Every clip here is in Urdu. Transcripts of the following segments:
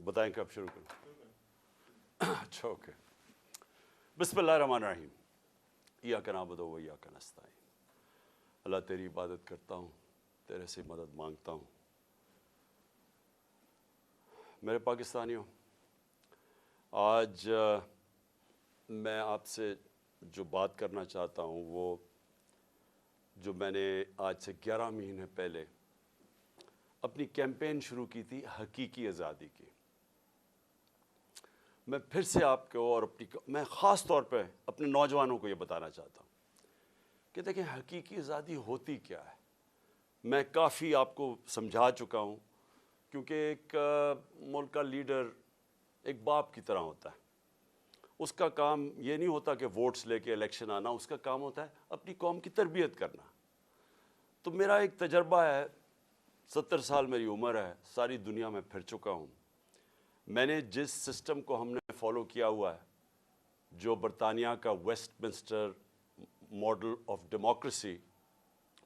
بتائیں کب شروع کریں؟ اچھا اوکے. بسم اللہ الرحمن الرحیم. ایاک نعبد و ایاک نستعین. اللہ تیری عبادت کرتا ہوں، تیرے سے مدد مانگتا ہوں. میرے پاکستانیوں، آج میں آپ سے جو بات کرنا چاہتا ہوں وہ جو میں نے آج سے 11 مہینے پہلے اپنی کیمپین شروع کی تھی حقیقی آزادی کی. میں پھر سے آپ کو اور میں خاص طور پہ اپنے نوجوانوں کو یہ بتانا چاہتا ہوں کہ دیکھیں حقیقی آزادی ہوتی کیا ہے. میں کافی آپ کو سمجھا چکا ہوں، کیونکہ ایک ملک کا لیڈر ایک باپ کی طرح ہوتا ہے. اس کا کام یہ نہیں ہوتا کہ ووٹس لے کے الیکشن آنا، اس کا کام ہوتا ہے اپنی قوم کی تربیت کرنا. تو میرا ایک تجربہ ہے، 70 سال میری عمر ہے، ساری دنیا میں پھر چکا ہوں. میں نے جس سسٹم کو ہم نے فالو کیا ہوا ہے، جو برطانیہ کا Westminster model of democracy,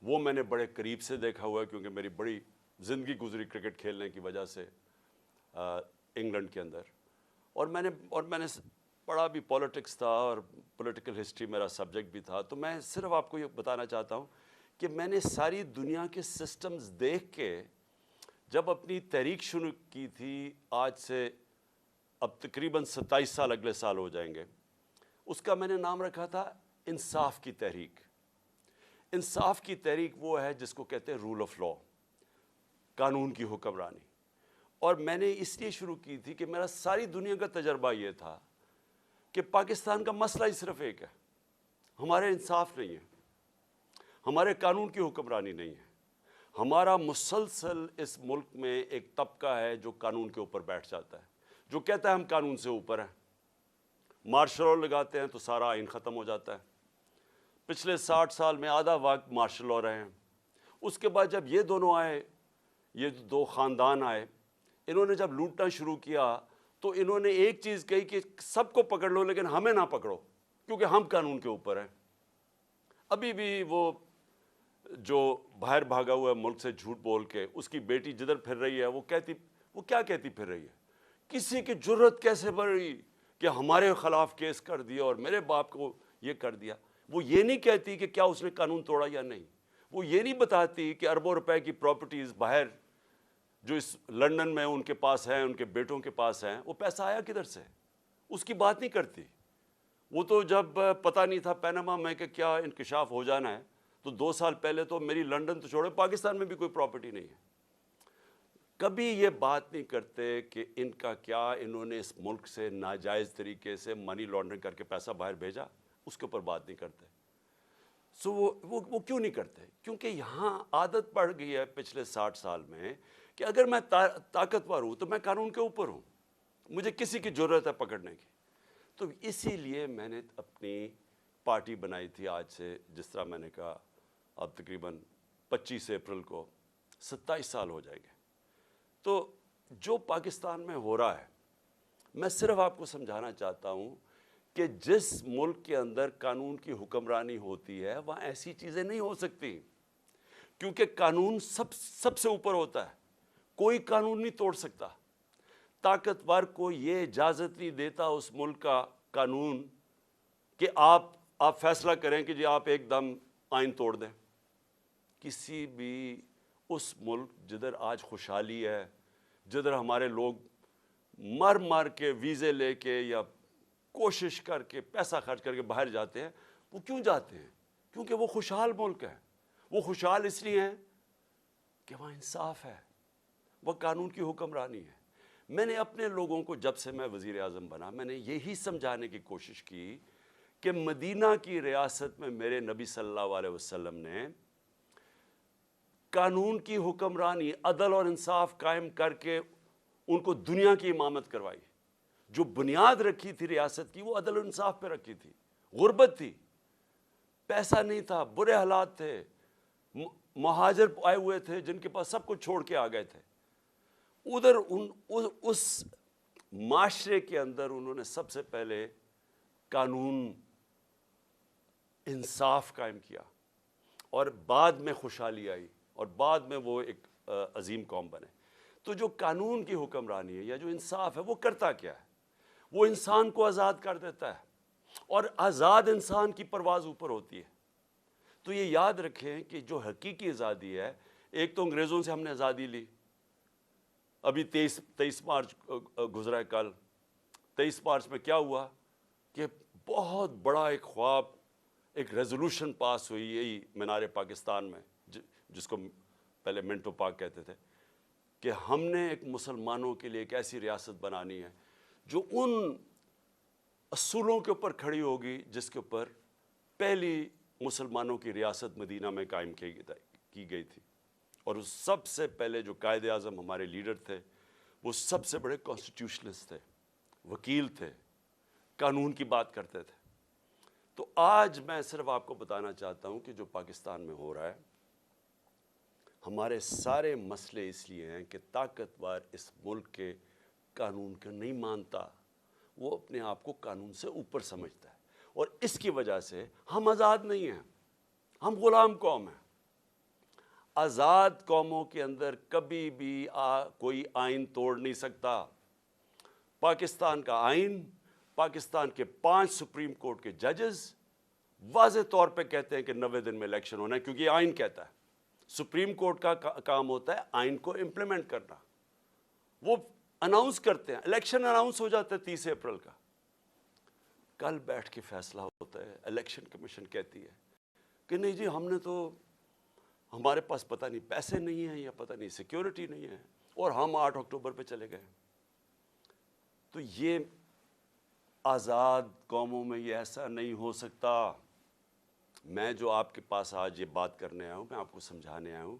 وہ میں نے بڑے قریب سے دیکھا ہوا ہے، کیونکہ میری بڑی زندگی گزری کرکٹ کھیلنے کی وجہ سے انگلینڈ کے اندر. اور میں نے پڑھا بھی پولیٹکس تھا، اور پولیٹیکل ہسٹری میرا سبجیکٹ بھی تھا. تو میں صرف آپ کو یہ بتانا چاہتا ہوں کہ میں نے ساری دنیا کے سسٹمز دیکھ کے جب اپنی تحریک شروع کی تھی، آج سے اب تقریباً 27 سال اگلے سال ہو جائیں گے، اس کا میں نے نام رکھا تھا انصاف کی تحریک. انصاف کی تحریک وہ ہے جس کو کہتے ہیں رول آف لا، قانون کی حکمرانی. اور میں نے اس لیے شروع کی تھی کہ میرا ساری دنیا کا تجربہ یہ تھا کہ پاکستان کا مسئلہ ہی صرف ایک ہے، ہمارے انصاف نہیں ہے، ہمارے قانون کی حکمرانی نہیں ہے. ہمارا مسلسل اس ملک میں ایک طبقہ ہے جو قانون کے اوپر بیٹھ جاتا ہے، جو کہتا ہے ہم قانون سے اوپر ہیں. مارشل لا لگاتے ہیں تو سارا آئین ختم ہو جاتا ہے. پچھلے 60 سال میں آدھا وقت مارشل لا رہے ہیں. اس کے بعد جب یہ دونوں آئے، یہ دو خاندان آئے، انہوں نے جب لوٹنا شروع کیا تو انہوں نے ایک چیز کہی کہ سب کو پکڑ لو لیکن ہمیں نہ پکڑو، کیونکہ ہم قانون کے اوپر ہیں. ابھی بھی وہ جو باہر بھاگا ہوا ہے ملک سے جھوٹ بول کے، اس کی بیٹی جدھر پھر رہی ہے وہ کیا کہتی پھر رہی ہے؟ کسی کی جرت کیسے بڑھی کہ ہمارے خلاف کیس کر دیا اور میرے باپ کو یہ کر دیا. وہ یہ نہیں کہتی کہ کیا اس نے قانون توڑا یا نہیں. وہ یہ نہیں بتاتی کہ اربوں روپے کی پراپرٹیز باہر جو اس لندن میں ان کے پاس ہیں، ان کے بیٹوں کے پاس ہیں، وہ پیسہ آیا کدھر سے، اس کی بات نہیں کرتی. وہ تو جب پتہ نہیں تھا پیناما میں کہ کیا انکشاف ہو جانا ہے، تو 2 سال پہلے تو میری لندن تو چھوڑے، پاکستان میں بھی کوئی پراپرٹی نہیں ہے. کبھی یہ بات نہیں کرتے کہ ان کا کیا انہوں نے اس ملک سے ناجائز طریقے سے منی لانڈرنگ کر کے پیسہ باہر بھیجا، اس کے اوپر بات نہیں کرتے. سو وہ کیوں نہیں کرتے؟ کیونکہ یہاں عادت پڑ گئی ہے پچھلے 60 سال میں کہ اگر میں طاقتور ہوں تو میں قانون کے اوپر ہوں، مجھے کسی کی ضرورت ہے پکڑنے کی. تو اسی لیے میں نے اپنی پارٹی بنائی تھی. آج سے جس طرح میں نے کہا اب تقریباً 25 اپریل کو 27 سال ہو جائیں گے. تو جو پاکستان میں ہو رہا ہے، میں صرف آپ کو سمجھانا چاہتا ہوں کہ جس ملک کے اندر قانون کی حکمرانی ہوتی ہے وہاں ایسی چیزیں نہیں ہو سکتی، کیونکہ قانون سب سے اوپر ہوتا ہے. کوئی قانون نہیں توڑ سکتا. طاقتور کو یہ اجازت نہیں دیتا اس ملک کا قانون کہ آپ فیصلہ کریں کہ جی آپ ایک دم آئین توڑ دیں. کسی بھی اس ملک جدھر آج خوشحالی ہے، جدھر ہمارے لوگ مر کے ویزے لے کے یا کوشش کر کے پیسہ خرچ کر کے باہر جاتے ہیں، وہ کیوں جاتے ہیں؟ کیونکہ وہ خوشحال ملک ہے. وہ خوشحال اس لیے ہیں کہ وہاں انصاف ہے، وہ قانون کی حکمرانی ہے. میں نے اپنے لوگوں کو جب سے میں وزیر اعظم بنا، میں نے یہی سمجھانے کی کوشش کی کہ مدینہ کی ریاست میں میرے نبی صلی اللہ علیہ وسلم نے قانون کی حکمرانی، عدل اور انصاف قائم کر کے ان کو دنیا کی امامت کروائی. جو بنیاد رکھی تھی ریاست کی وہ عدل و انصاف پہ رکھی تھی. غربت تھی، پیسا نہیں تھا، برے حالات تھے، مہاجر آئے ہوئے تھے جن کے پاس سب کچھ چھوڑ کے آ گئے تھے. ادھر اس معاشرے کے اندر انہوں نے سب سے پہلے قانون انصاف قائم کیا، اور بعد میں خوشحالی آئی، اور بعد میں وہ ایک عظیم قوم بنے. تو جو قانون کی حکمرانی ہے یا جو انصاف ہے وہ کرتا کیا ہے؟ وہ انسان کو آزاد کر دیتا ہے، اور آزاد انسان کی پرواز اوپر ہوتی ہے۔ تو یہ یاد رکھیں کہ جو حقیقی آزادی ہے، ایک تو انگریزوں سے ہم نے آزادی لی، ابھی 23 مارچ گزرا ہے کل، 23 مارچ میں کیا ہوا کہ بہت بڑا ایک خواب، ایک ریزولوشن پاس ہوئی یہی مینار پاکستان میں، جس کو پہلے منٹو پارک کہتے تھے، کہ ہم نے ایک مسلمانوں کے لیے ایک ایسی ریاست بنانی ہے جو ان اصولوں کے اوپر کھڑی ہوگی جس کے اوپر پہلی مسلمانوں کی ریاست مدینہ میں قائم کی گئی تھی۔ اور اس سب سے پہلے جو قائد اعظم ہمارے لیڈر تھے، وہ سب سے بڑے کانسٹیٹیوشنسٹ تھے، وکیل تھے، قانون کی بات کرتے تھے۔ تو آج میں صرف آپ کو بتانا چاہتا ہوں کہ جو پاکستان میں ہو رہا ہے، ہمارے سارے مسئلے اس لیے ہیں کہ طاقتور اس ملک کے قانون کو نہیں مانتا، وہ اپنے آپ کو قانون سے اوپر سمجھتا ہے، اور اس کی وجہ سے ہم آزاد نہیں ہیں، ہم غلام قوم ہیں۔ آزاد قوموں کے اندر کبھی بھی کوئی آئین توڑ نہیں سکتا۔ پاکستان کا آئین، پاکستان کے 5 سپریم کورٹ کے ججز واضح طور پہ کہتے ہیں کہ 90 دن میں الیکشن ہونا ہے، کیونکہ یہ آئین کہتا ہے۔ سپریم کورٹ کا کام ہوتا ہے آئین کو امپلیمنٹ کرنا۔ وہ اناؤنس کرتے ہیں، الیکشن اناؤنس ہو جاتا ہے 30 اپریل کا، کل بیٹھ کے فیصلہ ہوتا ہے۔ الیکشن کمیشن کہتی ہے کہ نہیں جی، ہم نے تو، ہمارے پاس پتہ نہیں پیسے نہیں ہیں یا پتہ نہیں سیکیورٹی نہیں ہے، اور ہم 8 اکتوبر پہ چلے گئے۔ تو یہ آزاد قوموں میں یہ ایسا نہیں ہو سکتا۔ میں جو آپ کے پاس آج یہ بات کرنے آیا ہوں، میں آپ کو سمجھانے آیا ہوں،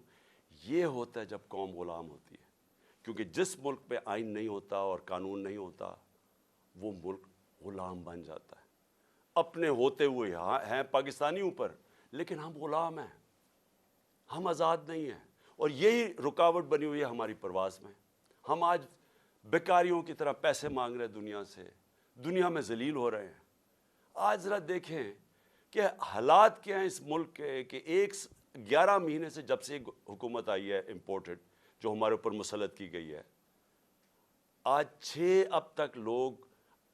یہ ہوتا ہے جب قوم غلام ہوتی ہے، کیونکہ جس ملک پہ آئین نہیں ہوتا اور قانون نہیں ہوتا، وہ ملک غلام بن جاتا ہے۔ اپنے ہوتے ہوئے ہیں پاکستانی اوپر، لیکن ہم غلام ہیں، ہم آزاد نہیں ہیں، اور یہی رکاوٹ بنی ہوئی ہے ہماری پرواز میں۔ ہم آج بیکاریوں کی طرح پیسے مانگ رہے ہیں دنیا سے، دنیا میں ذلیل ہو رہے ہیں۔ آج ذرا دیکھیں کہ حالات کیا ہیں اس ملک کے، کہ 11 مہینے سے جب سے حکومت آئی ہے امپورٹڈ، جو ہمارے اوپر مسلط کی گئی ہے، آج 6 اب تک لوگ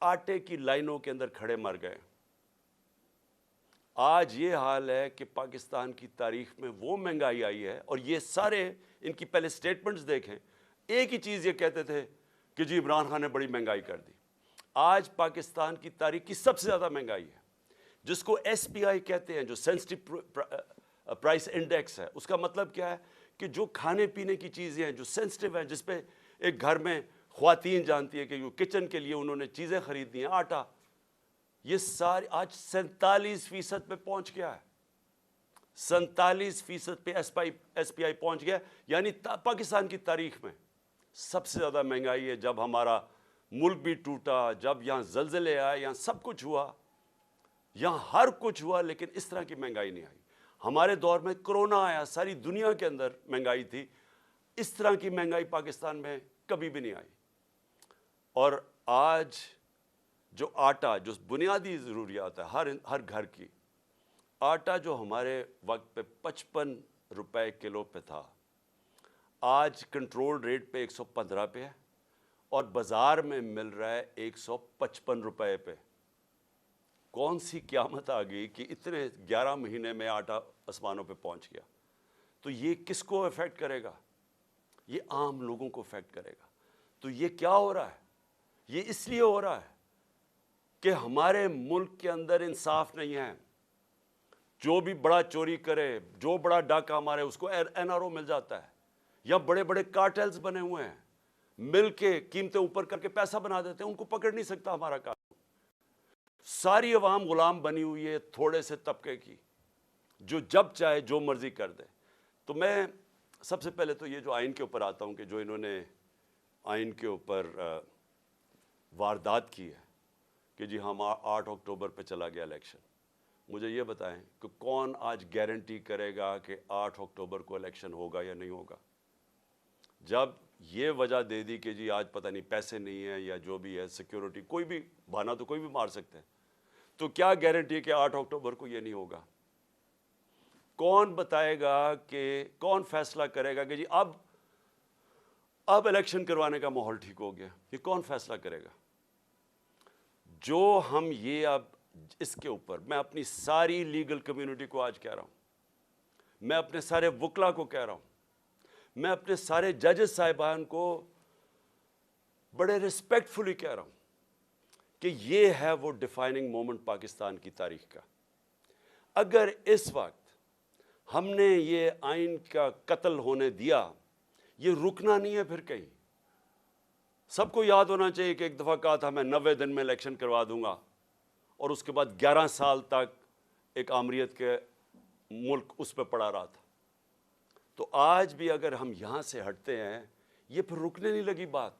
آٹے کی لائنوں کے اندر کھڑے مر گئے۔ آج یہ حال ہے کہ پاکستان کی تاریخ میں وہ مہنگائی آئی ہے، اور یہ سارے ان کی پہلے سٹیٹمنٹس دیکھیں، ایک ہی چیز یہ کہتے تھے کہ جی عمران خان نے بڑی مہنگائی کر دی۔ آج پاکستان کی تاریخ کی سب سے زیادہ مہنگائی ہے، جس کو ایس پی آئی کہتے ہیں، جو سینسٹیو پرائس انڈیکس ہے۔ اس کا مطلب کیا ہے کہ جو کھانے پینے کی چیزیں ہیں جو سینسٹیو ہیں، جس پہ ایک گھر میں خواتین جانتی ہے کہ جو کچن کے لیے انہوں نے چیزیں خریدنی ہیں، آٹا، یہ ساری آج 47% پہ پہنچ گیا ہے۔ 47% پہ ایس پی آئی پہنچ گیا، یعنی پاکستان کی تاریخ میں سب سے زیادہ مہنگائی ہے۔ جب ہمارا ملک بھی ٹوٹا، جب یہاں زلزلے آئے، یہاں سب کچھ ہوا، یہاں ہر کچھ ہوا، لیکن اس طرح کی مہنگائی نہیں آئی۔ ہمارے دور میں کرونا آیا، ساری دنیا کے اندر مہنگائی تھی، اس طرح کی مہنگائی پاکستان میں کبھی بھی نہیں آئی۔ اور آج جو آٹا، جو بنیادی ضروریات ہے ہر گھر کی، آٹا جو ہمارے وقت پہ 55 روپے کلو پہ تھا، آج کنٹرول ریٹ پہ 115 پہ ہے، اور بازار میں مل رہا ہے 155 روپے پہ۔ کون سی قیامت آ گئی کہ اتنے 11 مہینے میں آٹا آسمانوں پہ پہنچ گیا؟ تو یہ کس کو افیکٹ کرے گا؟ یہ عام لوگوں کو افیکٹ کرے گا۔ تو یہ کیا ہو رہا ہے؟ یہ اس لیے ہو رہا ہے کہ ہمارے ملک کے اندر انصاف نہیں ہے۔ جو بھی بڑا چوری کرے، جو بڑا ڈاکہ مارے، اس کو این آر او مل جاتا ہے، یا بڑے بڑے کارٹلز بنے ہوئے ہیں، مل کے قیمتیں اوپر کر کے پیسہ بنا دیتے ہیں، ان کو پکڑ نہیں سکتا ہمارا کام۔ ساری عوام غلام بنی ہوئی ہے تھوڑے سے طبقے کی، جو جب چاہے جو مرضی کر دے۔ تو میں سب سے پہلے تو یہ جو آئین کے اوپر آتا ہوں، کہ جو انہوں نے آئین کے اوپر واردات کی ہے کہ جی ہم 8 اکتوبر پہ چلا گیا الیکشن، مجھے یہ بتائیں کہ کون آج گارنٹی کرے گا کہ 8 اکتوبر کو الیکشن ہوگا یا نہیں ہوگا؟ جب یہ وجہ دے دی کہ جی آج پتہ نہیں پیسے نہیں ہیں یا جو بھی ہے، سیکیورٹی، کوئی بھی بہانہ تو کوئی بھی مار سکتے ہیں، تو کیا گارنٹی ہے کہ 8 اکتوبر کو یہ نہیں ہوگا؟ کون بتائے گا کہ، کون فیصلہ کرے گا کہ جی اب اب الیکشن کروانے کا ماحول ٹھیک ہو گیا. یہ کون فیصلہ کرے گا؟ جو ہم یہ اب اس کے اوپر میں اپنی ساری لیگل کمیونٹی کو آج کہہ رہا ہوں, میں اپنے سارے وکلا کو کہہ رہا ہوں, میں اپنے سارے ججز صاحبان کو بڑے ریسپیکٹفلی کہہ رہا ہوں کہ یہ ہے وہ ڈیفائننگ مومنٹ پاکستان کی تاریخ کا. اگر اس وقت ہم نے یہ آئین کا قتل ہونے دیا, یہ رکنا نہیں ہے پھر کہیں. سب کو یاد ہونا چاہیے کہ ایک دفعہ کہا تھا میں 90 دن میں الیکشن کروا دوں گا, اور اس کے بعد 11 سال تک ایک آمریت کے ملک اس پہ پڑا رہا تھا. تو آج بھی اگر ہم یہاں سے ہٹتے ہیں, یہ پھر رکنے نہیں لگی بات.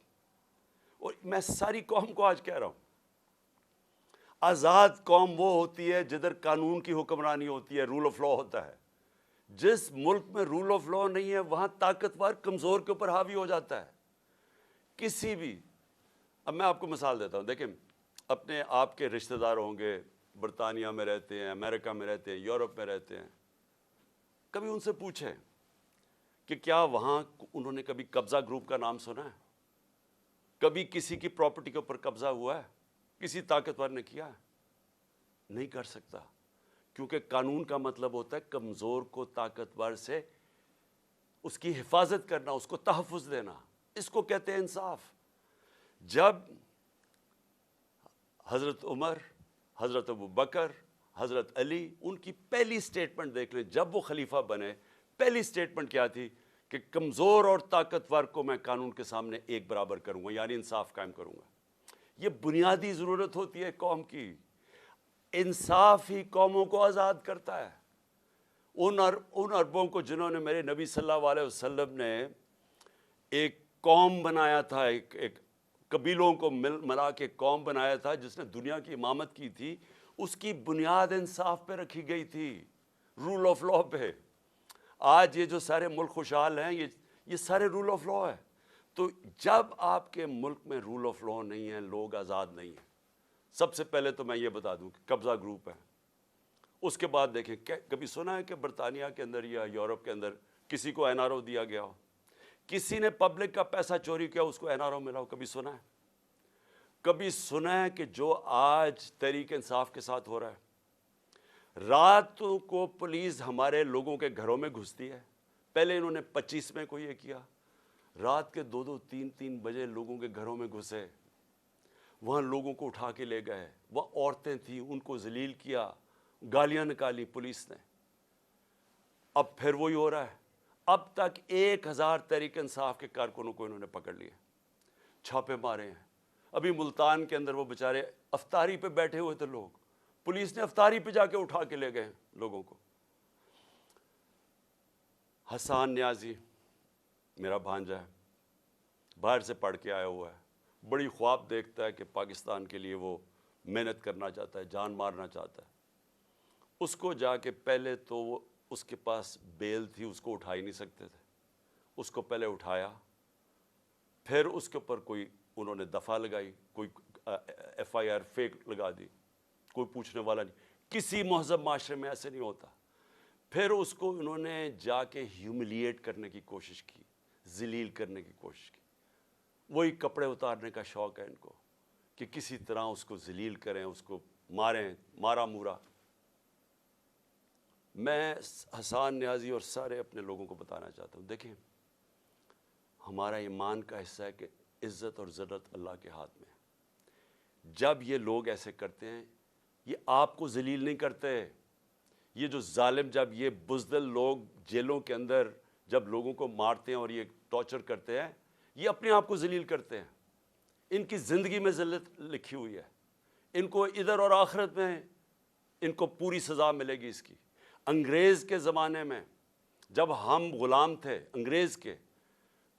اور میں ساری قوم کو آج کہہ رہا ہوں, آزاد قوم وہ ہوتی ہے جدھر قانون کی حکمرانی ہوتی ہے, رول آف لا ہوتا ہے. جس ملک میں رول آف لا نہیں ہے وہاں طاقتور کمزور کے اوپر حاوی ہو جاتا ہے. کسی بھی, اب میں آپ کو مثال دیتا ہوں, دیکھیں اپنے آپ کے رشتہ دار ہوں گے, برطانیہ میں رہتے ہیں, امریکہ میں رہتے ہیں, یورپ میں رہتے ہیں, کبھی ان سے پوچھیں کہ کیا وہاں انہوں نے کبھی قبضہ گروپ کا نام سنا ہے؟ کبھی کسی کی پراپرٹی کے اوپر قبضہ ہوا ہے؟ کسی طاقتور نے کیا ہے؟ نہیں کر سکتا, کیونکہ قانون کا مطلب ہوتا ہے کمزور کو طاقتور سے اس کی حفاظت کرنا, اس کو تحفظ دینا. اس کو کہتے ہیں انصاف. جب حضرت عمر, حضرت ابو بکر, حضرت علی, ان کی پہلی سٹیٹمنٹ دیکھ لیں, جب وہ خلیفہ بنے پہلی سٹیٹمنٹ کیا تھی کہ کمزور اور طاقتور کو میں قانون کے سامنے ایک برابر کروں گا, یعنی انصاف قائم کروں گا. یہ بنیادی ضرورت ہوتی ہے قوم کی. انصاف ہی قوموں کو آزاد کرتا ہے. ان عربوں کو جنہوں نے میرے نبی صلی اللہ علیہ وسلم نے ایک قوم بنایا تھا, ایک قبیلوں کو ملا کے قوم بنایا تھا جس نے دنیا کی امامت کی تھی, اس کی بنیاد انصاف پہ رکھی گئی تھی, رول آف لا پہ. آج یہ جو سارے ملک خوشحال ہیں, یہ سارے رول آف لا ہے. تو جب آپ کے ملک میں رول آف لا نہیں ہے, لوگ آزاد نہیں ہیں. سب سے پہلے تو میں یہ بتا دوں کہ قبضہ گروپ ہے. اس کے بعد دیکھیں, کبھی سنا ہے کہ برطانیہ کے اندر یا یورپ کے اندر کسی کو این آر او دیا گیا ہو؟ کسی نے پبلک کا پیسہ چوری کیا, اس کو این آر او ملا ہو؟ کبھی سنا ہے؟ کبھی سنا ہے کہ جو آج تحریک انصاف کے ساتھ ہو رہا ہے, راتوں کو پولیس ہمارے لوگوں کے گھروں میں گھستی ہے. پہلے انہوں نے 25 میں کو یہ کیا, رات کے 2-2, 3-3 بجے لوگوں کے گھروں میں گھسے, وہاں لوگوں کو اٹھا کے لے گئے. وہ عورتیں تھیں, ان کو ذلیل کیا, گالیاں نکالی پولیس نے. اب پھر وہی ہو رہا ہے. اب تک 1000 تحریک انصاف کے کارکنوں کو انہوں نے پکڑ لیا, چھاپے مارے ہیں. ابھی ملتان کے اندر وہ بیچارے افطاری پہ بیٹھے ہوئے تھے لوگ, پولیس نے افطاری پہ جا کے اٹھا کے لے گئے لوگوں کو. حسان نیازی میرا بھانجا ہے, باہر سے پڑھ کے آیا ہوا ہے, بڑی خواب دیکھتا ہے کہ پاکستان کے لیے وہ محنت کرنا چاہتا ہے, جان مارنا چاہتا ہے. اس کو جا کے پہلے تو وہ اس کے پاس بیل تھی, اس کو اٹھا ہی نہیں سکتے تھے, اس کو پہلے اٹھایا, پھر اس کے اوپر کوئی انہوں نے دفعہ لگائی, کوئی ایف آئی آر فیک لگا دی, کوئی پوچھنے والا نہیں. کسی مہذب معاشرے میں ایسے نہیں ہوتا. پھر اس کو انہوں نے جا کے ہیوملیٹ کرنے کی کوشش کی, ذلیل کرنے کی کوشش کی. وہی کپڑے اتارنے کا شوق ہے ان کو کہ کسی طرح اس کو ذلیل کریں, اس کو ماریں, مارا مورا. میں حسان نیازی اور سارے اپنے لوگوں کو بتانا چاہتا ہوں, دیکھیں ہمارا ایمان کا حصہ ہے کہ عزت اور ذلت اللہ کے ہاتھ میں ہے. جب یہ لوگ ایسے کرتے ہیں, یہ آپ کو ذلیل نہیں کرتے. یہ جو ظالم, جب یہ بزدل لوگ جیلوں کے اندر جب لوگوں کو مارتے ہیں اور یہ ٹارچر کرتے ہیں, یہ اپنے آپ کو ذلیل کرتے ہیں. ان کی زندگی میں ذلت لکھی ہوئی ہے. ان کو ادھر اور آخرت میں ان کو پوری سزا ملے گی اس کی. انگریز کے زمانے میں جب ہم غلام تھے انگریز کے,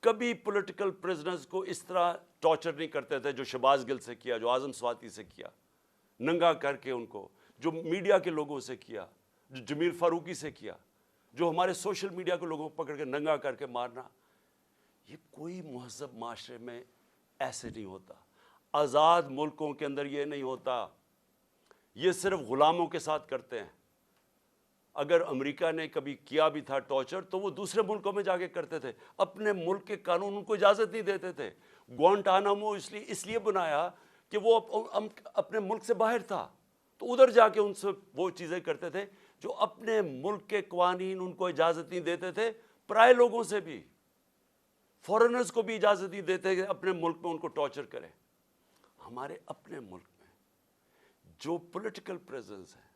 کبھی پولیٹیکل پرزنرز کو اس طرح ٹارچر نہیں کرتے تھے جو شہباز گل سے کیا, جو اعظم سواتی سے کیا, ننگا کر کے ان کو, جو میڈیا کے لوگوں سے کیا, جو جمیل فاروقی سے کیا, جو ہمارے سوشل میڈیا کے لوگوں کو پکڑ کے ننگا کر کے مارنا. یہ کوئی مہذب معاشرے میں ایسے نہیں ہوتا. آزاد ملکوں کے اندر یہ نہیں ہوتا. یہ صرف غلاموں کے ساتھ کرتے ہیں. اگر امریکہ نے کبھی کیا بھی تھا ٹارچر تو وہ دوسرے ملکوں میں جا کے کرتے تھے، اپنے ملک کے قانون ان کو اجازت نہیں دیتے تھے۔ گوانٹانامو اس لیے بنایا کہ وہ اپنے ملک سے باہر تھا، تو ادھر جا کے ان سے وہ چیزیں کرتے تھے جو اپنے ملک کے قوانین ان کو اجازت نہیں دیتے تھے، پرائے لوگوں سے بھی، فورنرز کو بھی اجازت نہیں دیتے کہ اپنے ملک میں ان کو ٹارچر کریں۔ ہمارے اپنے ملک میں جو پولیٹیکل پریزنس ہے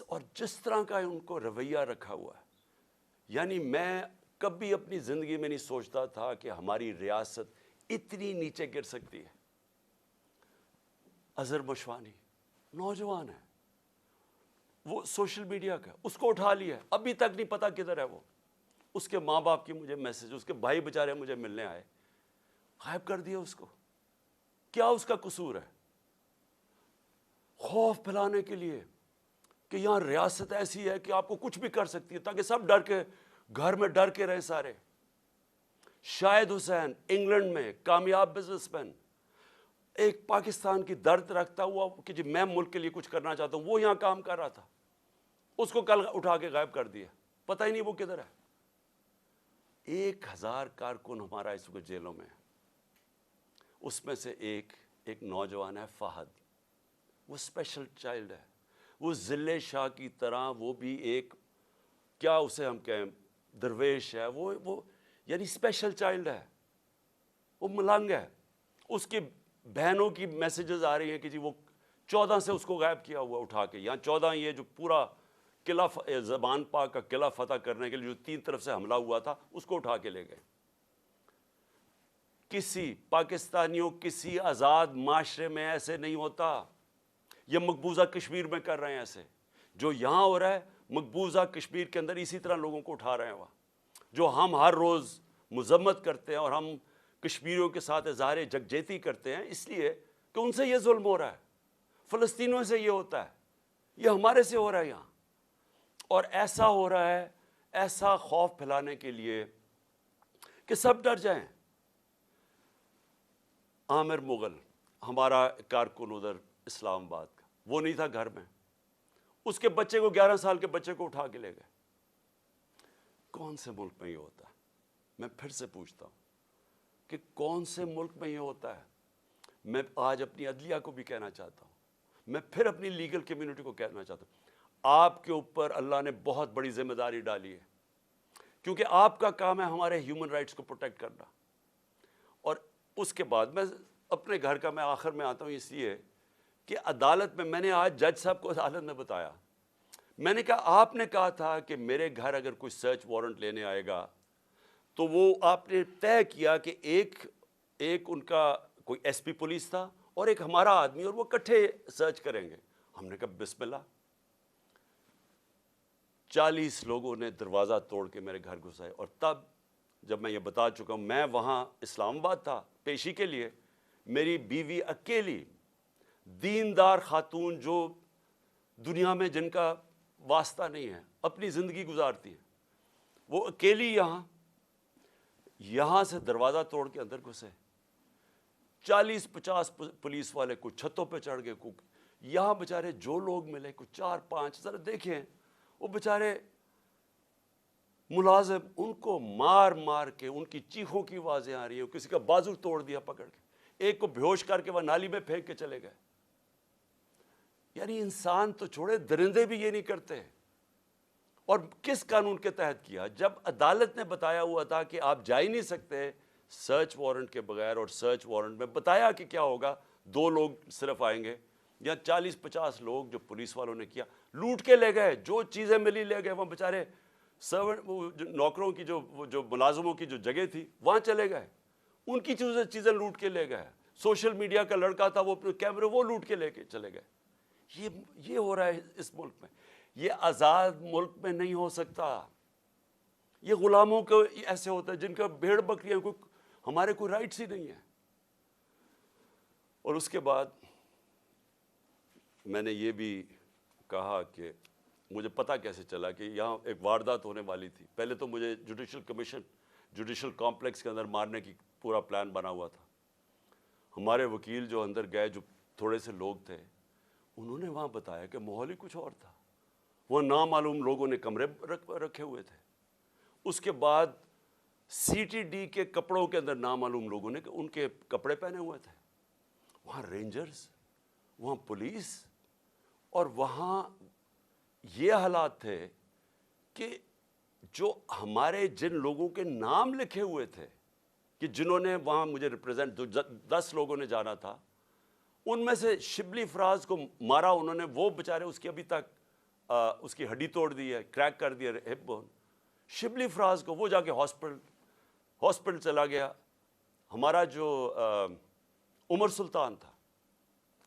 اور جس طرح کا ان کو رویہ رکھا ہوا ہے، یعنی میں کبھی اپنی زندگی میں نہیں سوچتا تھا کہ ہماری ریاست اتنی نیچے گر سکتی ہے۔ اظہر مشوانی نوجوان ہے، وہ سوشل میڈیا کا، اس کو اٹھا لیا ہے، ابھی تک نہیں پتا کدھر ہے وہ۔ اس کے ماں باپ کی مجھے میسج، اس کے بھائی بیچارے مجھے ملنے آئے، غائب کر دیا اس کو۔ کیا اس کا قصور ہے؟ خوف پھیلانے کے لیے کہ یہاں ریاست ایسی ہے کہ آپ کو کچھ بھی کر سکتی ہے، تاکہ سب ڈر کے گھر میں ڈر کے رہے سارے۔ شاہد حسین انگلینڈ میں کامیاب بزنس مین، ایک پاکستان کی درد رکھتا ہوا کہ جی میں ملک کے لیے کچھ کرنا چاہتا ہوں، وہ یہاں کام کر رہا تھا، اس کو کل اٹھا کے غائب کر دیا، پتہ ہی نہیں وہ کدھر ہے۔ 1000 کارکن ہمارا اس وقت جیلوں میں ہے، اس میں سے ایک نوجوان ہے فہد، وہ اسپیشل چائلڈ ہے، وہ ضلع شاہ کی طرح، وہ بھی ایک کیا اسے ہم کہیں درویش ہے، وہ یعنی اسپیشل چائلڈ ہے، وہ ملنگ ہے۔ اس کی بہنوں کی میسیجز آ رہی ہیں کہ جی وہ 14 سے اس کو غائب کیا ہوا اٹھا کے، یہاں 14 یہ جو پورا قلعہ زبان پاک کا قلعہ فتح کرنے کے لیے جو 3 طرف سے حملہ ہوا تھا اس کو اٹھا کے لے گئے۔ کسی پاکستانیوں کسی آزاد معاشرے میں ایسے نہیں ہوتا، یہ مقبوضہ کشمیر میں کر رہے ہیں ایسے، جو یہاں ہو رہا ہے مقبوضہ کشمیر کے اندر اسی طرح لوگوں کو اٹھا رہے ہیں وہاں، جو ہم ہر روز مذمت کرتے ہیں اور ہم کشمیریوں کے ساتھ اظہار یکجہتی کرتے ہیں اس لیے کہ ان سے یہ ظلم ہو رہا ہے، فلسطینیوں سے یہ ہوتا ہے، یہ ہمارے سے ہو رہا ہے یہاں، اور ایسا ہو رہا ہے، ایسا خوف پھیلانے کے لیے کہ سب ڈر جائیں۔ عامر مغل ہمارا کارکن ادھر اسلام آباد کا، وہ نہیں تھا گھر میں، اس کے بچے کو 11 سال کے بچے کو اٹھا کے لے گئے۔ کون سے ملک میں یہ ہوتا ہے؟ میں پھر سے پوچھتا ہوں کہ کون سے ملک میں یہ ہوتا ہے؟ میں آج اپنی عدلیہ کو بھی کہنا چاہتا ہوں، میں پھر اپنی لیگل کمیونٹی کو کہنا چاہتا ہوں، آپ کے اوپر اللہ نے بہت بڑی ذمہ داری ڈالی ہے، کیونکہ آپ کا کام ہے ہمارے ہیومن رائٹس کو پروٹیکٹ کرنا۔ اور اس کے بعد میں اپنے گھر کا میں آخر میں آتا ہوں اس لیے کہ عدالت میں نے آج جج صاحب کو عدالت میں بتایا، میں نے کہا آپ نے کہا تھا کہ میرے گھر اگر کوئی سرچ وارنٹ لینے آئے گا تو وہ آپ نے طے کیا کہ ایک ان کا کوئی ایس پی پولیس تھا اور ایک ہمارا آدمی، اور وہ اکٹھے سرچ کریں گے۔ ہم نے کہا بسم اللہ۔ 40 لوگوں نے دروازہ توڑ کے میرے گھر گھسائے، اور تب جب میں یہ بتا چکا ہوں میں وہاں اسلام آباد تھا پیشی کے لیے، میری بیوی اکیلی دیندار خاتون جو دنیا میں جن کا واسطہ نہیں ہے اپنی زندگی گزارتی ہے، وہ اکیلی یہاں سے دروازہ توڑ کے اندر گھسے۔ 40-50 پولیس والے کچھ چھتوں پہ چڑھ گئے، یہاں بےچارے جو لوگ ملے کچھ 4-5، ذرا دیکھیں وہ بےچارے ملازم ان کو مار مار کے، ان کی چیخوں کی آوازیں آ رہی ہیں، کسی کا بازو توڑ دیا پکڑ کے، ایک کو بیہوش کر کے وہ نالی میں پھینک کے چلے گئے۔ یعنی انسان تو چھوڑے، درندے بھی یہ نہیں کرتے۔ اور کس قانون کے تحت کیا؟ جب عدالت نے بتایا ہوا تھا کہ آپ جا ہی نہیں سکتے سرچ وارنٹ کے بغیر، اور سرچ وارنٹ میں بتایا کہ کیا ہوگا، 2 لوگ صرف آئیں گے، یا 40-50 لوگ جو پولیس والوں نے کیا، لوٹ کے لے گئے، جو چیزیں ملی لے گئے، وہاں بیچارے سرونٹ نوکروں کی جو ملازموں کی جو جگہ تھی وہاں چلے گئے، ان کی چیزیں لوٹ کے لے گئے۔ سوشل میڈیا کا لڑکا تھا، وہ اپنے کیمرے وہ لوٹ کے لے کے چلے گئے۔ یہ ہو رہا ہے اس ملک میں۔ یہ آزاد ملک میں نہیں ہو سکتا۔ یہ غلاموں کو ایسے ہوتا ہے جن کا بھیڑ بکریاں، ہمارے کوئی رائٹس ہی نہیں ہے۔ اور اس کے بعد میں نے یہ بھی کہا کہ مجھے پتہ کیسے چلا کہ یہاں ایک واردات ہونے والی تھی۔ پہلے تو مجھے جوڈیشل کمپلیکس کے اندر مارنے کی پورا پلان بنا ہوا تھا۔ ہمارے وکیل جو اندر گئے، جو تھوڑے سے لوگ تھے، انہوں نے وہاں بتایا کہ ماحول ہی کچھ اور تھا، وہاں نامعلوم لوگوں نے کمرے رکھے ہوئے تھے. اس کے بعد سی ٹی ڈی کے کپڑوں کے اندر نامعلوم لوگوں نے ان کے کپڑے پہنے ہوئے تھے. وہاں رینجرز، وہاں پولیس، اور وہاں یہ حالات تھے کہ جو ہمارے جن لوگوں کے نام لکھے ہوئے تھے کہ جنہوں نے وہاں مجھے ریپرزینٹ 10 لوگوں نے جانا تھا، ان میں سے شبلی فراز کو مارا انہوں نے. وہ بیچارے اس کی ابھی تک اس کی ہڈی توڑ دی ہے، کریک کر دیا ہپ بون. شبلی فراز کو وہ جا کے ہاسپٹل چلا گیا. ہمارا جو عمر سلطان تھا،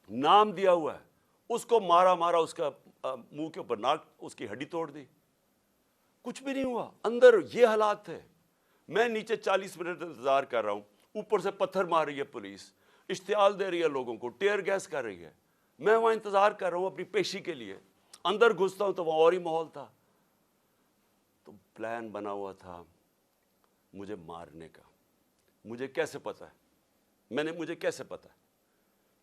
نام دیا ہوا ہے، اس کو مارا اس کا منہ کے اوپر ناک، اس کی ہڈی توڑ دی. کچھ بھی نہیں ہوا. اندر یہ حالات تھے. میں نیچے 40 منٹ انتظار کر رہا ہوں، اوپر سے پتھر مار رہی ہے پولیس، اشتعال دے رہی ہے لوگوں کو، ٹیئر گیس کر رہی ہے. میں وہاں انتظار کر رہا ہوں اپنی پیشی کے لیے. اندر گھستا ہوں تو وہاں اور ہی ماحول تھا. تو پلان بنا ہوا تھا مجھے مارنے کا. مجھے کیسے پتا ہے؟ مجھے کیسے پتا ہے؟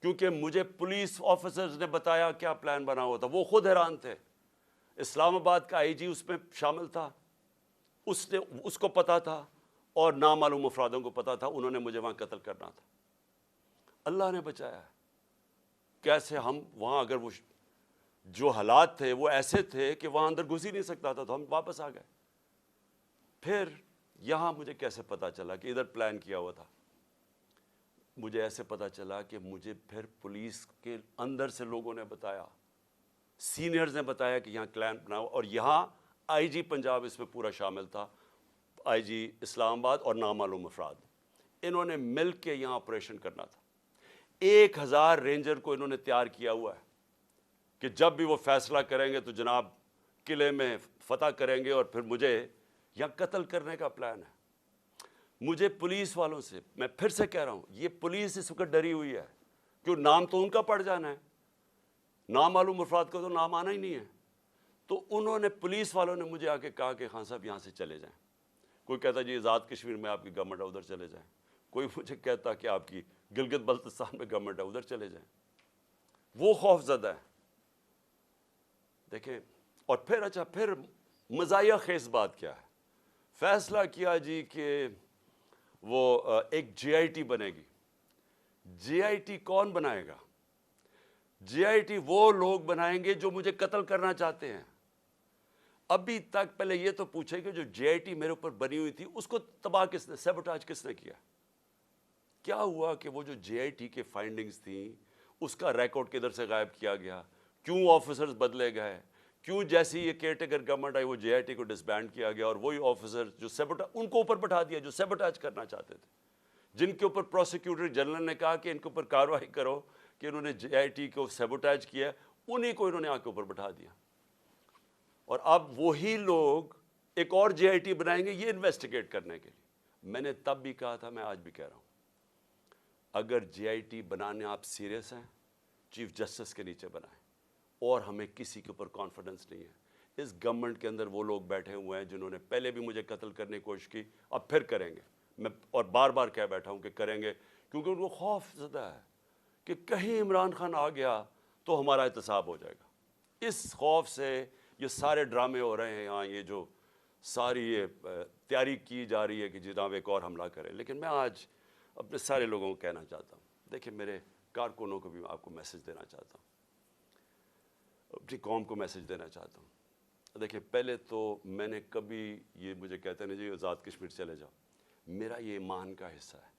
کیونکہ مجھے پولیس آفیسرز نے بتایا کیا پلان بنا ہوا تھا. وہ خود حیران تھے. اسلام آباد کا آئی جی اس میں شامل تھا، اس کو پتا تھا، اور نامعلوم افرادوں کو پتا تھا. انہوں نے مجھے وہاں قتل کرنا تھا. اللہ نے بچایا. کیسے ہم وہاں، اگر وہ جو حالات تھے وہ ایسے تھے کہ وہاں اندر گھس ہی نہیں سکتا تھا، تو ہم واپس آ گئے. پھر یہاں مجھے کیسے پتا چلا کہ ادھر پلان کیا ہوا تھا؟ مجھے ایسے پتا چلا کہ مجھے پھر پولیس کے اندر سے لوگوں نے بتایا، سینئرز نے بتایا کہ یہاں پلان بناؤ. اور یہاں آئی جی پنجاب اس میں پورا شامل تھا، آئی جی اسلام آباد اور نامعلوم افراد. انہوں نے مل کے یہاں آپریشن کرنا تھا. 1000 رینجر کو انہوں نے تیار کیا ہوا ہے کہ جب بھی وہ فیصلہ کریں گے تو جناب قلعے میں فتح کریں گے، اور پھر مجھے یہاں قتل کرنے کا پلان ہے. مجھے پولیس والوں سے، میں پھر سے کہہ رہا ہوں، یہ پولیس اس وقت ڈری ہوئی ہے کیوں نام تو ان کا پڑ جانا ہے. نامعلوم افراد کا تو نام آنا ہی نہیں ہے. تو انہوں نے، پولیس والوں نے مجھے آ کے کہا کہ خان صاحب یہاں سے چلے جائیں. کوئی کہتا جی آزاد کشمیر میں آپ کی گورنمنٹ ہے ادھر چلے جائیں. کوئی مجھے کہتا کہ آپ کی گلگت بلتستان میں گورنمنٹ ہے ادھر چلے جائیں. وہ خوف زدہ ہے. دیکھیں، اور پھر اچھا، پھر مزاحیہ خیز بات کیا ہے؟ فیصلہ کیا جی کہ وہ ایک جے آئی ٹی بنے گی. جے آئی ٹی کون بنائے گا؟ جے آئی ٹی وہ لوگ بنائیں گے جو مجھے قتل کرنا چاہتے ہیں. ابھی تک پہلے یہ تو پوچھے کہ جو جے آئی ٹی میرے اوپر بنی ہوئی تھی اس کو تباہ کس نے، سیبوٹاج کس نے کیا؟ کیا ہوا کہ وہ جو جے آئی ٹی کے فائنڈنگز تھیں اس کا ریکارڈ کدھر سے غائب کیا گیا؟ کیوں آفیسرز بدلے گئے؟ کیوں جیسی یہ کیئر ٹیکر گورنمنٹ آئی وہ جے آئی ٹی کو ڈسبینڈ کیا گیا، اور وہی آفیسر جو ان کو اوپر بٹھا دیا جو سیبوٹاج کرنا چاہتے تھے، جن کے اوپر پروسیکیوٹر جنرل نے کہا کہ ان کے اوپر کارروائی کرو کہ انہوں نے جے آئی ٹی کو سیبوٹاج کیا، انہی کو انہوں نے آ کے اوپر بٹھا دیا. اور اب وہی لوگ ایک اور جے آئی ٹی بنائیں گے یہ انویسٹیگیٹ کرنے کے لیے. میں نے تب بھی کہا تھا، میں آج بھی کہہ رہا ہوں، اگر جے آئی ٹی بنانے آپ سیریس ہیں، چیف جسٹس کے نیچے بنائیں. اور ہمیں کسی کے اوپر کانفیڈنس نہیں ہے. اس گورنمنٹ کے اندر وہ لوگ بیٹھے ہوئے ہیں جنہوں نے پہلے بھی مجھے قتل کرنے کی کوشش کی، اب پھر کریں گے. میں اور بار بار کہہ بیٹھا ہوں کہ کریں گے، کیونکہ ان کو خوف زدہ ہے کہ کہیں عمران خان آ گیا تو ہمارا احتساب ہو جائے گا. اس خوف سے یہ سارے ڈرامے ہو رہے ہیں یہاں، یہ جو ساری یہ تیاری کی جا رہی ہے کہ جناب ایک اور حملہ کریں. لیکن میں آج اپنے سارے لوگوں کو کہنا چاہتا ہوں، دیکھیں میرے کارکنوں کو بھی آپ کو میسج دینا چاہتا ہوں، اپنی قوم کو میسج دینا چاہتا ہوں. دیکھیں، پہلے تو میں نے کبھی، یہ مجھے کہتے ہیں جی آزاد کشمیر چلے جاؤ، میرا یہ ایمان کا حصہ ہے.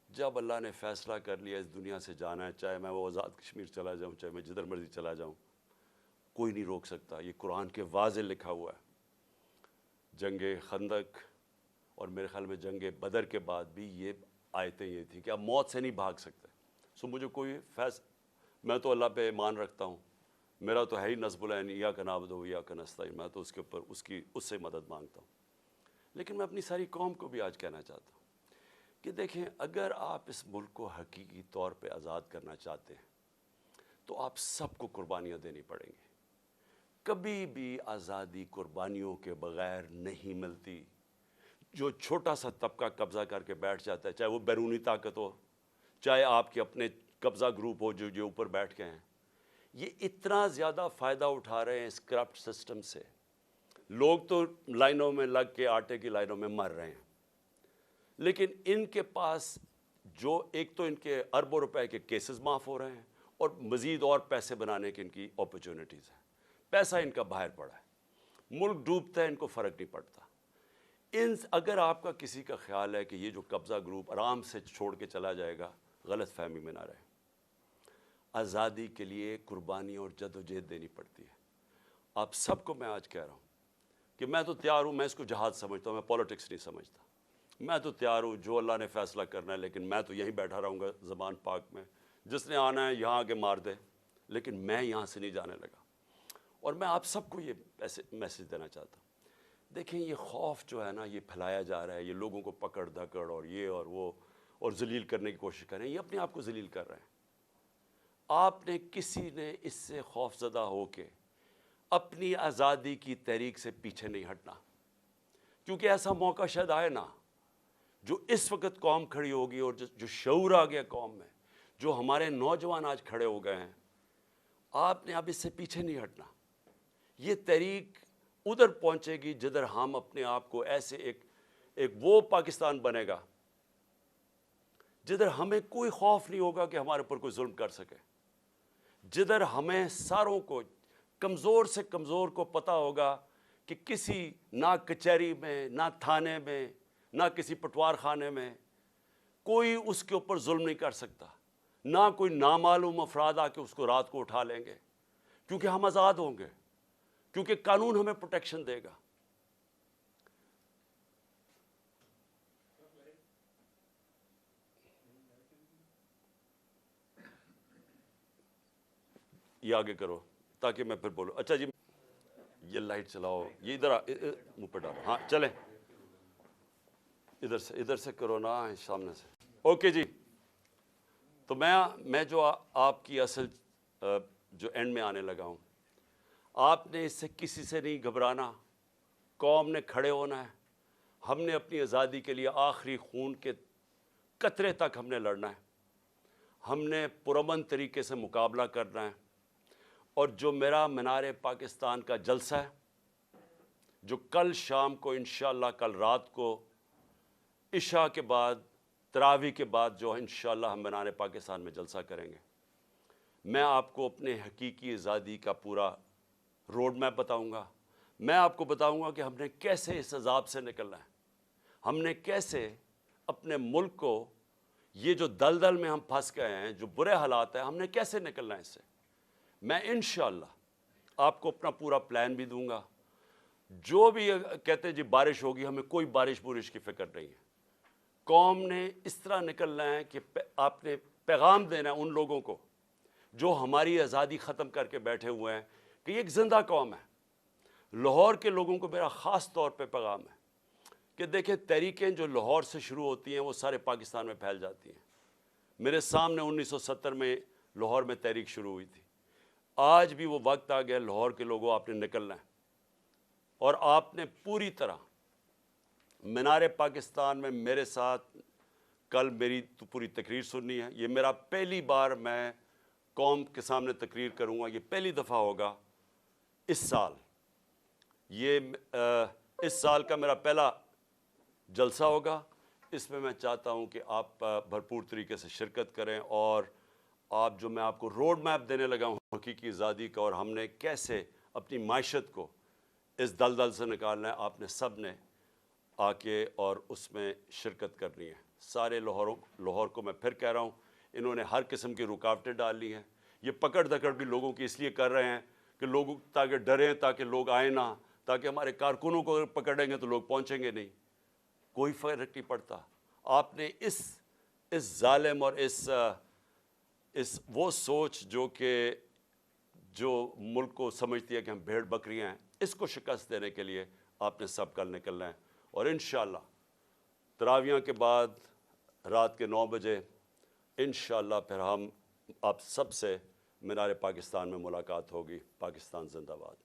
جب اللہ نے فیصلہ کر لیا اس دنیا سے جانا ہے، چاہے میں وہ آزاد کشمیر چلا جاؤں، چاہے میں جدھر مرضی چلا جاؤں، کوئی نہیں روک سکتا. یہ قرآن کے واضح لکھا ہوا ہے. جنگ خندق اور میرے خیال میں جنگ بدر کے بعد بھی یہ آیتیں یہ تھیں کہ آپ موت سے نہیں بھاگ سکتے. سو مجھے کوئی میں تو اللہ پہ ایمان رکھتا ہوں، میرا تو ہے ہی نصب العین ایاک نعبد و ایاک نستعین، میں تو اس کے اوپر اس سے مدد مانگتا ہوں. لیکن میں اپنی ساری قوم کو بھی آج کہنا چاہتا ہوں کہ دیکھیں، اگر آپ اس ملک کو حقیقی طور پہ آزاد کرنا چاہتے ہیں تو آپ سب کو قربانیاں دینی پڑیں گی. کبھی بھی آزادی قربانیوں کے بغیر نہیں ملتی. جو چھوٹا سا طبقہ قبضہ کر کے بیٹھ جاتا ہے، چاہے وہ بیرونی طاقت ہو، چاہے آپ کے اپنے قبضہ گروپ ہو جو اوپر بیٹھ کے ہیں، یہ اتنا زیادہ فائدہ اٹھا رہے ہیں اس کرپٹ سسٹم سے، لوگ تو لائنوں میں لگ کے آٹے کی لائنوں میں مر رہے ہیں، لیکن ان کے پاس جو ایک تو ان کے اربوں روپے کے کیسز معاف ہو رہے ہیں اور مزید اور پیسے بنانے کی ان کی اپرچونٹیز ہیں، پیسہ ان کا باہر پڑا ہے، ملک ڈوبتا ہے ان کو فرق نہیں پڑتا۔ اگر آپ کا کسی کا خیال ہے کہ یہ جو قبضہ گروپ آرام سے چھوڑ کے چلا جائے گا، غلط فہمی میں نہ رہے۔ آزادی کے لیے قربانی اور جدوجہد دینی پڑتی ہے۔ آپ سب کو میں آج کہہ رہا ہوں کہ میں تو تیار ہوں، میں اس کو جہاد سمجھتا ہوں، میں پولیٹکس نہیں سمجھتا، میں تو تیار ہوں جو اللہ نے فیصلہ کرنا ہے، لیکن میں تو یہیں بیٹھا رہوں گا زمان پاک میں، جس نے آنا ہے یہاں آگے مار دے، لیکن میں یہاں سے نہیں جانے لگا۔ اور میں آپ سب کو یہ میسج دینا چاہتا ہوں، دیکھیں یہ خوف جو ہے نا، یہ پھیلایا جا رہا ہے، یہ لوگوں کو پکڑ دھکڑ اور یہ اور وہ اور ذلیل کرنے کی کوشش کر رہے ہیں، یہ اپنے آپ کو ذلیل کر رہے ہیں۔ آپ نے کسی نے اس سے خوف زدہ ہو کے اپنی آزادی کی تحریک سے پیچھے نہیں ہٹنا، کیونکہ ایسا موقع شاید آئے نا، جو اس وقت قوم کھڑی ہوگی اور جو شعور آ گیا قوم میں، جو ہمارے نوجوان آج کھڑے ہو گئے ہیں، آپ نے اب اس سے پیچھے نہیں ہٹنا۔ یہ تحریک ادھر پہنچے گی جدھر ہم اپنے آپ کو ایسے ایک وہ پاکستان بنے گا جدھر ہمیں کوئی خوف نہیں ہوگا کہ ہمارے اوپر کوئی ظلم کر سکے، جدھر ہمیں ساروں کو، کمزور سے کمزور کو پتہ ہوگا کہ کسی نہ کچہری میں، نہ تھانے میں، نہ کسی پٹوار خانے میں کوئی اس کے اوپر ظلم نہیں کر سکتا، نہ کوئی نامعلوم افراد آ کے اس کو رات کو اٹھا لیں گے، کیونکہ ہم آزاد ہوں گے، کیونکہ قانون ہمیں پروٹیکشن دے گا۔ یہ آگے کرو تاکہ میں پھر بولوں۔ اچھا جی، یہ لائٹ چلاؤ، یہ ادھر منہ پہ ڈالو، ہاں چلیں ادھر سے کرو نا، سامنے سے۔ اوکے جی، تو میں جو آپ کی اصل جو اینڈ میں آنے لگا ہوں، آپ نے اس سے کسی سے نہیں گھبرانا، قوم نے کھڑے ہونا ہے، ہم نے اپنی آزادی کے لیے آخری خون کے قطرے تک ہم نے لڑنا ہے، ہم نے پرامن طریقے سے مقابلہ کرنا ہے، اور جو میرا مینار پاکستان کا جلسہ ہے، جو کل شام کو انشاءاللہ، کل رات کو عشاء کے بعد، تراویح کے بعد جو انشاءاللہ ہم مینار پاکستان میں جلسہ کریں گے، میں آپ کو اپنے حقیقی آزادی کا پورا روڈ میپ بتاؤں گا۔ میں آپ کو بتاؤں گا کہ ہم نے کیسے اس عذاب سے نکلنا ہے، ہم نے کیسے اپنے ملک کو، یہ جو دلدل میں ہم پھنس گئے ہیں، جو برے حالات ہیں، ہم نے کیسے نکلنا ہے اس سے۔ میں انشاءاللہ آپ کو اپنا پورا پلان بھی دوں گا۔ جو بھی کہتے ہیں جی بارش ہوگی، ہمیں کوئی بارش بورش کی فکر نہیں ہے۔ قوم نے اس طرح نکلنا ہے کہ آپ نے پیغام دینا ہے ان لوگوں کو جو ہماری آزادی ختم کر کے بیٹھے ہوئے ہیں کہ یہ ایک زندہ قوم ہے۔ لاہور کے لوگوں کو میرا خاص طور پہ پیغام ہے کہ دیکھیں، تحریکیں جو لاہور سے شروع ہوتی ہیں وہ سارے پاکستان میں پھیل جاتی ہیں۔ میرے سامنے 1970 میں لاہور میں تحریک شروع ہوئی تھی۔ آج بھی وہ وقت آ گیا، لاہور کے لوگوں آپ نے نکلنا ہے، اور آپ نے پوری طرح مینار پاکستان میں میرے ساتھ کل میری تو پوری تقریر سننی ہے۔ یہ میرا پہلی بار میں قوم کے سامنے تقریر کروں گا، یہ پہلی دفعہ ہوگا اس سال، یہ اس سال کا میرا پہلا جلسہ ہوگا۔ اس میں چاہتا ہوں کہ آپ بھرپور طریقے سے شرکت کریں، اور آپ جو میں آپ کو روڈ میپ دینے لگا ہوں حقیقی آزادی کا، اور ہم نے کیسے اپنی معیشت کو اس دلدل سے نکالنا ہے، آپ نے سب نے آ کے اور اس میں شرکت کرنی ہے۔ سارے لاہور کو میں پھر کہہ رہا ہوں، انہوں نے ہر قسم کی رکاوٹیں ڈال لی ہیں۔ یہ پکڑ دھکڑ بھی لوگوں کی اس لیے کر رہے ہیں کہ لوگ تاکہ ڈریں، تاکہ لوگ آئیں نہ، تاکہ ہمارے کارکنوں کو پکڑیں گے تو لوگ پہنچیں گے نہیں۔ کوئی فرق نہیں پڑتا۔ آپ نے اس ظالم اور اس وہ سوچ جو ملک کو سمجھتی ہے کہ ہم بھیڑ بکریاں ہیں، اس کو شکست دینے کے لیے آپ نے سب کل نکلنا ہے، اور انشاءاللہ تراویح کے بعد رات کے 9 بجے انشاءاللہ پھر ہم آپ سب سے مینار پاکستان میں ملاقات ہوگی۔ پاکستان زندہ باد۔